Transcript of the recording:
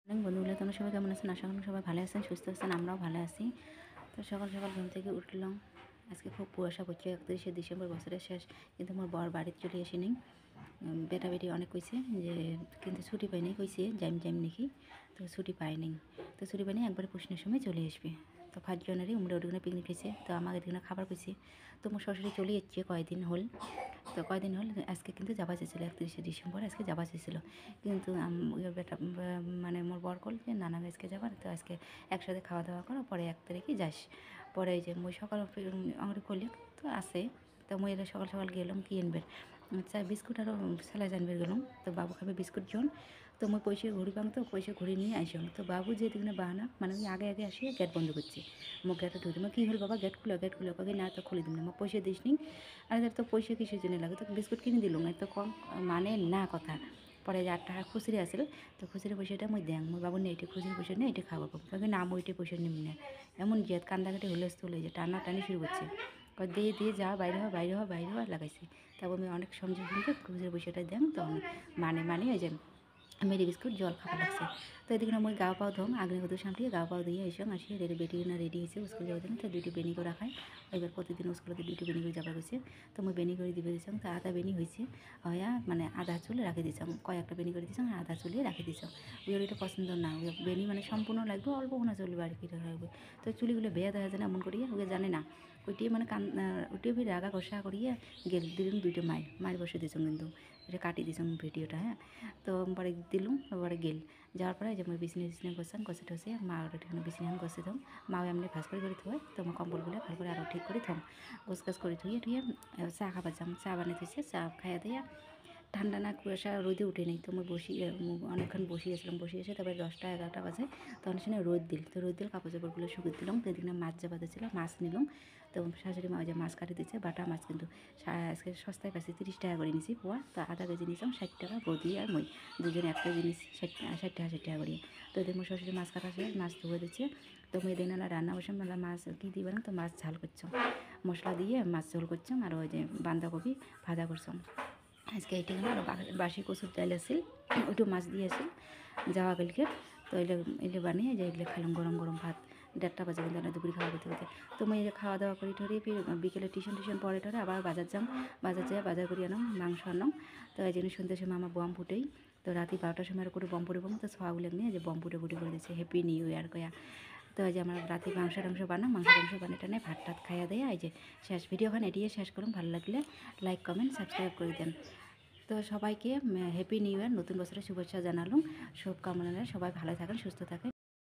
বন্ধুগুলো তোমরা সবাই কেমন আছেন? আশা করি সবাই ভালো আছেন, সুস্থ আছেন, আমরাও ভালো আছি। তো সকাল সকাল ঘুম থেকে উঠলাম। আজকে খুব কুয়াশা পড়ছে, 31শে ডিসেম্বর, বছরের শেষ। কিন্তু আমার বর বাড়িতে চলে আসেনি। বেটা বেটি অনেক কইছে যে, কিন্তু ছুটি পাইনি, কইছে যাইম যাইম নাকি। তো ছুটি পাইনি, তো ছুটি পাইনি, একবারে পুষনের সময় চলে আসবে। তো 5 জানুয়ারি উমরা ওদিকে পিকনিক হয়েছে, তো আমাকে এদিকে খাবার কইছে। তো মোর শ্বশুরে চলে যাচ্ছে কয়দিন হল। তো কয়দিন হল আজকে কিন্তু যাবা চেয়েছিলো, 31শে ডিসেম্বর আজকে যাবা চেয়েছিলো। কিন্তু বেটা মানে মোর বর কল যে নানা আজকে যাবার, তো আজকে একসাথে খাওয়া দাওয়া করো, পরে 1 তারিখে যাস। পরে এই যে মুই সকাল আমার করলি তো আসে। তো মুই এলে সকাল সকাল গেলাম কি আনবে চা বিস্কুট আরও সেলাই জানবে গেলাম। তো বাবু খাবে বিস্কুট জন। তো মুই পয়সা ঘুরি পাম, তো পয়সা ঘুরি নিয়ে আইসাম। তো বাবু যে দিকে বাহানা মানে আমি আগে আগে আসি গেট বন্ধ করছি। মুখ গেটে ঢুকতে কী হল বাবা, গেট খুলো গেট খুলো, কবে না তো খুলে দিন না, মোক পয়সা দিস নি। আর তো পয়সা কিসের জন্য লাগে, তো বিস্কুট কিনে দিলাম, এত কম মানে না কথা। পরে যে 8 টাকা খুচরি আসল, তো খুচরি পয়সাটা মুই দেন মোর বাবু নেই, এটি খুচরি পয়সা নেই, এটি খাওয়া পাবো, কবে না ওইটি পয়সা নিবি না। এমন জেদ কান্দাকাটি হুলস্থুল হয়ে যে টানা টানি শুরু করছে। দিয়ে দিয়ে যা বাইরে হওয়া বাইরে হওয়া বাইরে হওয়া লাগাইছি। তারপর আমি অনেক সমঝে শুনতে খুচরি পয়সাটা দেন, তো মানে ওই যে মেরি বিস্কুট জল খাওয়া লাগছে। তো এদিকে মই গা পাও ধোম আগ্নেয়গত সামটি গা পাও দিয়ে এসে আসি বেটি না রেডি হয়েছে স্কুল যাওয়ার জন্য। তো 2টি বেনি করে রাখায়, এবার প্রতিদিন স্কুলেতে 2টি বেনি করে যাবার গেছে। তো মই বেনি করে দিবে দিয়েছিলাম, তো আধা বেনি হয়েছে হয়া মানে আধা চুলে রাখি দিয়েছিলাম, কয়েকটা বেনি করে দিয়েছিলাম, আধা চুলিয়ে রাখি দিয়েছিলাম। ওই এটা পছন্দ না, ওই বেনি মানে সম্পূর্ণ লাগবে, অল্প কোনো চলবে আর কি লাগবে। তো চুলিগুলো বেয়া দেখা যায় না এমন করিয়ে, ওকে জানে না ওইটিয়ে মানে ওইটিও ফির রাগা কষা করিয়ে গেল দিলাম 2টো মায়ের বসে দিয়েছিলাম, কিন্তু এটা কাটি দিয়েছিলাম ভিডিওটা। হ্যাঁ, তো পরে দিলুম, পরে গেল যাওয়ার পরে যে মই বিছনি গছাম, গছে ঠসে মা ওখানে বিছনি গছে থম, মাও এমনি ভাজ করে থয়। তো মই কম্বলগুলো ভালো করে আরও ঠিক করে থম, গোছ গাছ করে থুয়ে চা খাবার যাম, চা বানিয়ে থইছে, চা খাইয়া দিয়ে ঠান্ডা না কুয়াশা রোদে উঠে নেই। তো মই অনেকক্ষণ বসিয়েছিলাম, বসিয়ে এসে তারপরে 10টা 11টা বাজে তখন সেখানে রোদ দিল। তো রোদ দিল কাপড় চাপড়গুলো শুকিয়ে দিলাম। তো এদিকে মাছ যা বাজা ছিল মাছ নিলাম। তো শাশুড়ি মা যে মাছ কাটি দিচ্ছে, বাটা মাছ, কিন্তু আজকে সস্তায় পাইছি, 30 টাকা করে নিয়েছি পোয়া। তো আধা কেজি নিয়েছিলাম 60 টাকা, বৌদি আর মই দুজনে 1 কেজি নিয়েছি 60 টাকা 60 টাকা করে। তো এদের মোর শাশুড়ি মাছ কাটা ছিল, মাছ ধুয়ে দিচ্ছে। তো মই এদিন রান্না বসে মেলা মাছ কী দিবে না, তো মাছ ঝাল করছাম, মশলা দিয়ে মাছ ঝোল করছাম, আর ওই যে বাঁধাকপি ভাজা করছাম। আজকে এটি আরও বাসি কচুর ডাল আসিল, ওইটু মাছ দিয়ে আসিল যাওয়া কালকে। তো এলে বানিয়ে যে এগুলো খেলাম গরম গরম ভাত, 1:30 বাজে কিন্তু আমরা দুপুরে খাওয়া করতে করতে। তো মই খাওয়া দাওয়া করি ঠরি, ফির বিকেলে টিউশন পরে ঠরে আবার বাজার যাম, বাজার যেয়ে বাজার করি আনাম, মাংস আনাম। তো এই জন্য সন্ধ্যের সময় আমার বম ফুটেই। তো রাতে 12টার সময় করে বম ফুটে, তো ছোয়াগুলো নিয়ে যে বম ফুটে করে দিচ্ছে হ্যাপি নিউ ইয়ার কয়া। তো এই যে আমার রাতে মাংস টাংস বানাম, মাংস টাংস বানিয়ে টানে ভাত টাত খাইয়া দেয়। এই যে শেষ ভিডিওখানে এটিয়ে শেষ করুন, ভালো লাগলে লাইক কমেন্ট সাবস্ক্রাইব করে দেন। তো সবাইকে হ্যাপি নিউ ইয়ার, নতুন বছরের শুভেচ্ছা জানালাম, শুভকামনা, সবাই ভালো থাকেন, সুস্থ থাকেন।